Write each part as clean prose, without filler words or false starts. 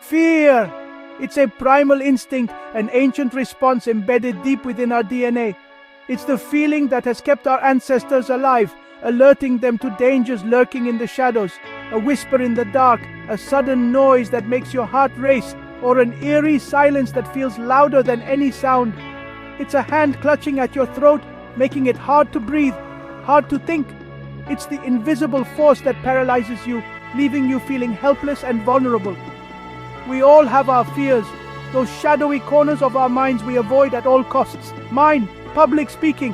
Fear! It's a primal instinct, an ancient response embedded deep within our DNA. It's the feeling that has kept our ancestors alive, alerting them to dangers lurking in the shadows, a whisper in the dark, a sudden noise that makes your heart race, or an eerie silence that feels louder than any sound. It's a hand clutching at your throat, making it hard to breathe, hard to think. It's the invisible force that paralyzes you, leaving you feeling helpless and vulnerable. We all have our fears, those shadowy corners of our minds we avoid at all costs. Mine, public speaking.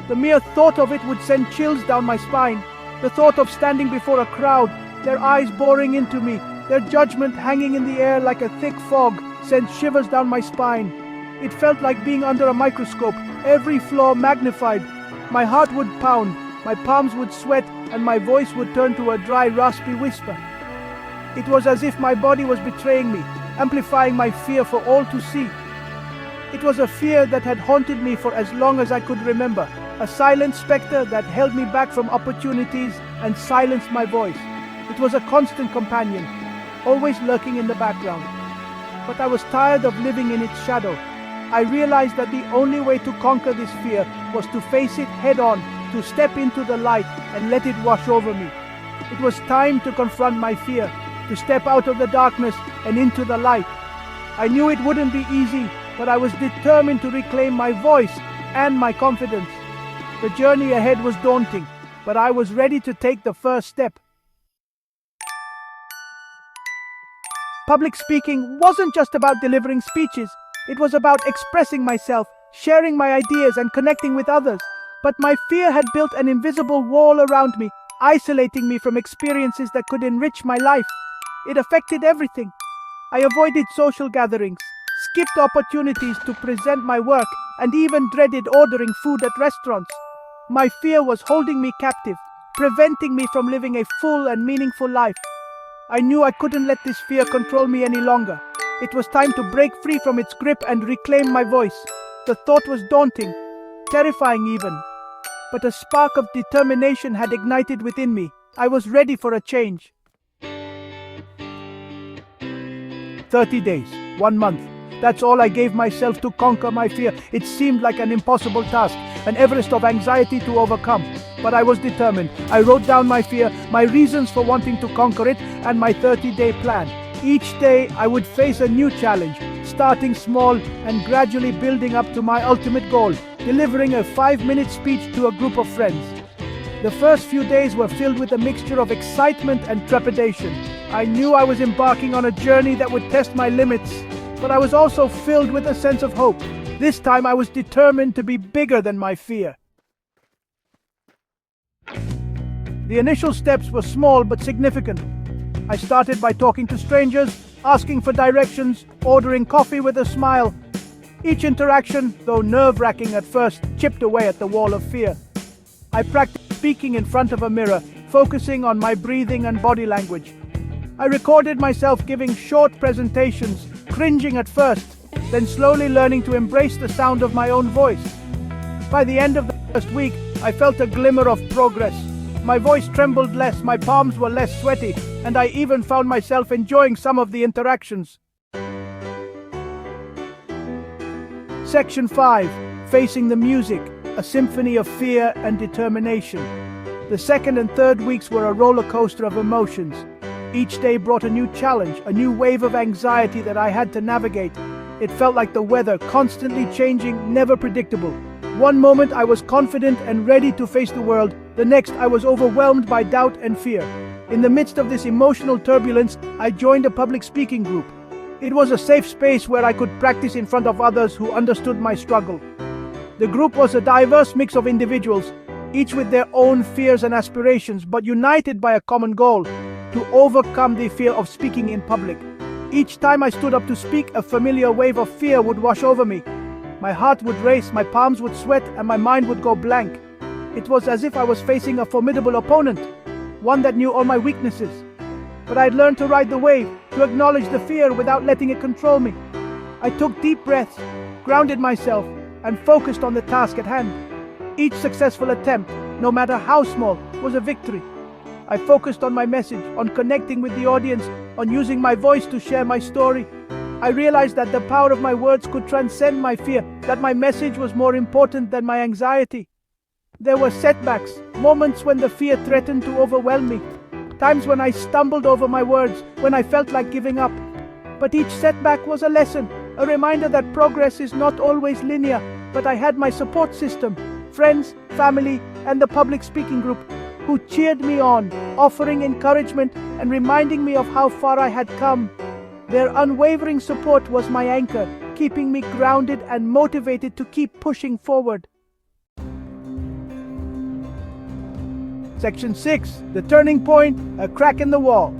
The mere thought of it would send chills down my spine. The thought of standing before a crowd, their eyes boring into me, their judgment hanging in the air like a thick fog, sent shivers down my spine. It felt like being under a microscope, every flaw magnified. My heart would pound, my palms would sweat, and my voice would turn to a dry, raspy whisper. It was as if my body was betraying me, amplifying my fear for all to see. It was a fear that had haunted me for as long as I could remember, a silent specter that held me back from opportunities and silenced my voice. It was a constant companion, always lurking in the background. But I was tired of living in its shadow. I realized that the only way to conquer this fear was to face it head on, to step into the light and let it wash over me. It was time to confront my fear, to step out of the darkness and into the light. I knew it wouldn't be easy, but I was determined to reclaim my voice and my confidence. The journey ahead was daunting, but I was ready to take the first step. Public speaking wasn't just about delivering speeches. It was about expressing myself, sharing my ideas, and connecting with others. But my fear had built an invisible wall around me, isolating me from experiences that could enrich my life. It affected everything. I avoided social gatherings, skipped opportunities to present my work, and even dreaded ordering food at restaurants. My fear was holding me captive, preventing me from living a full and meaningful life. I knew I couldn't let this fear control me any longer. It was time to break free from its grip and reclaim my voice. The thought was daunting, terrifying even. But a spark of determination had ignited within me. I was ready for a change. 30 days, 1 month. That's all I gave myself to conquer my fear. It seemed like an impossible task, an Everest of anxiety to overcome. But I was determined. I wrote down my fear, my reasons for wanting to conquer it, and my 30-day plan. Each day I would face a new challenge, starting small and gradually building up to my ultimate goal, delivering a 5-minute speech to a group of friends. The first few days were filled with a mixture of excitement and trepidation. I knew I was embarking on a journey that would test my limits, but I was also filled with a sense of hope. This time I was determined to be bigger than my fear. The initial steps were small but significant. I started by talking to strangers, asking for directions, ordering coffee with a smile. Each interaction, though nerve-wracking at first, chipped away at the wall of fear. I practiced speaking in front of a mirror, focusing on my breathing and body language. I recorded myself giving short presentations, cringing at first, then slowly learning to embrace the sound of my own voice. By the end of the first week, I felt a glimmer of progress. My voice trembled less, my palms were less sweaty, and I even found myself enjoying some of the interactions. Section 5. Facing the music, a symphony of fear and determination. The second and third weeks were a roller coaster of emotions. Each day brought a new challenge, a new wave of anxiety that I had to navigate. It felt like the weather, constantly changing, never predictable. One moment I was confident and ready to face the world. The next I was overwhelmed by doubt and fear. In the midst of this emotional turbulence, I joined a public speaking group. It was a safe space where I could practice in front of others who understood my struggle. The group was a diverse mix of individuals, each with their own fears and aspirations, but united by a common goal: to overcome the fear of speaking in public. Each time I stood up to speak, a familiar wave of fear would wash over me. My heart would race, my palms would sweat, and my mind would go blank. It was as if I was facing a formidable opponent, one that knew all my weaknesses. But I'd learned to ride the wave, to acknowledge the fear without letting it control me. I took deep breaths, grounded myself, and focused on the task at hand. Each successful attempt, no matter how small, was a victory. I focused on my message, on connecting with the audience, on using my voice to share my story. I realized that the power of my words could transcend my fear, that my message was more important than my anxiety. There were setbacks, moments when the fear threatened to overwhelm me, times when I stumbled over my words, when I felt like giving up. But each setback was a lesson, a reminder that progress is not always linear. But I had my support system, friends, family, and the public speaking group, who cheered me on, offering encouragement and reminding me of how far I had come. Their unwavering support was my anchor, keeping me grounded and motivated to keep pushing forward. Section 6. The turning point, a crack in the wall.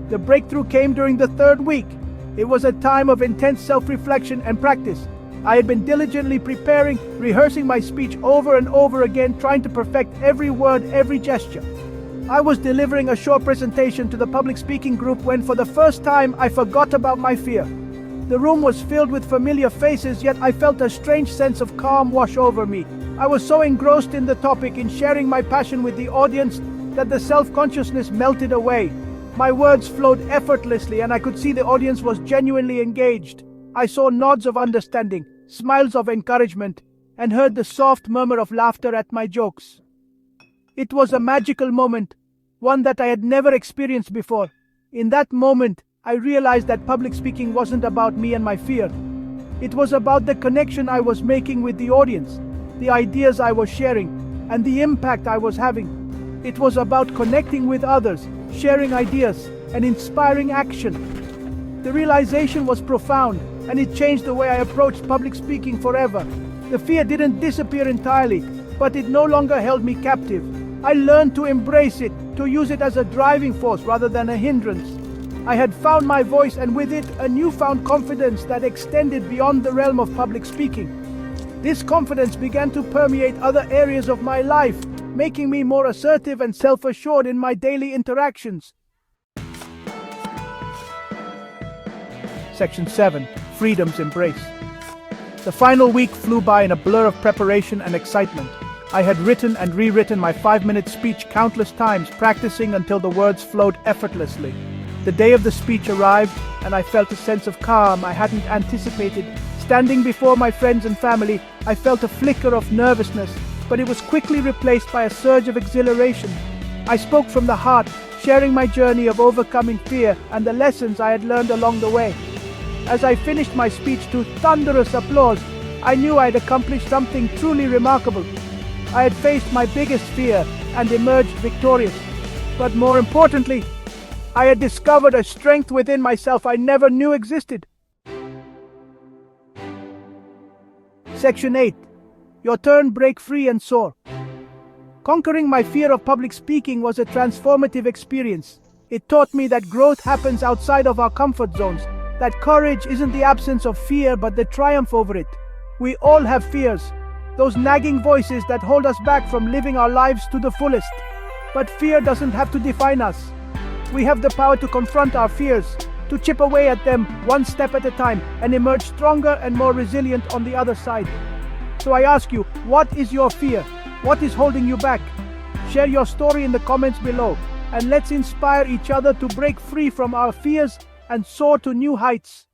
The breakthrough came during the third week. It was a time of intense self-reflection and practice. I had been diligently preparing, rehearsing my speech over and over again, trying to perfect every word, every gesture. I was delivering a short presentation to the public speaking group when, for the first time, I forgot about my fear. The room was filled with familiar faces, yet I felt a strange sense of calm wash over me. I was so engrossed in the topic, in sharing my passion with the audience, that the self-consciousness melted away. My words flowed effortlessly, and I could see the audience was genuinely engaged. I saw nods of understanding, smiles of encouragement, and heard the soft murmur of laughter at my jokes. It was a magical moment, one that I had never experienced before. In that moment, I realized that public speaking wasn't about me and my fear. It was about the connection I was making with the audience, the ideas I was sharing, and the impact I was having. It was about connecting with others, sharing ideas, and inspiring action. The realization was profound, and it changed the way I approached public speaking forever. The fear didn't disappear entirely, but it no longer held me captive. I learned to embrace it, to use it as a driving force rather than a hindrance. I had found my voice, and with it, a newfound confidence that extended beyond the realm of public speaking. This confidence began to permeate other areas of my life, making me more assertive and self-assured in my daily interactions. Section 7. Freedom's Embrace. The final week flew by in a blur of preparation and excitement. I had written and rewritten my 5-minute speech countless times, practicing until the words flowed effortlessly. The day of the speech arrived, and I felt a sense of calm I hadn't anticipated. Standing before my friends and family, I felt a flicker of nervousness, but it was quickly replaced by a surge of exhilaration. I spoke from the heart, sharing my journey of overcoming fear and the lessons I had learned along the way. As I finished my speech to thunderous applause, I knew I had accomplished something truly remarkable. I had faced my biggest fear and emerged victorious. But more importantly, I had discovered a strength within myself I never knew existed. Section 8. Your turn, break free and soar. Conquering my fear of public speaking was a transformative experience. It taught me that growth happens outside of our comfort zones, that courage isn't the absence of fear but the triumph over it. We all have fears, those nagging voices that hold us back from living our lives to the fullest. But fear doesn't have to define us. We have the power to confront our fears, to chip away at them one step at a time, and emerge stronger and more resilient on the other side. So I ask you, what is your fear? What is holding you back? Share your story in the comments below, and let's inspire each other to break free from our fears and soar to new heights.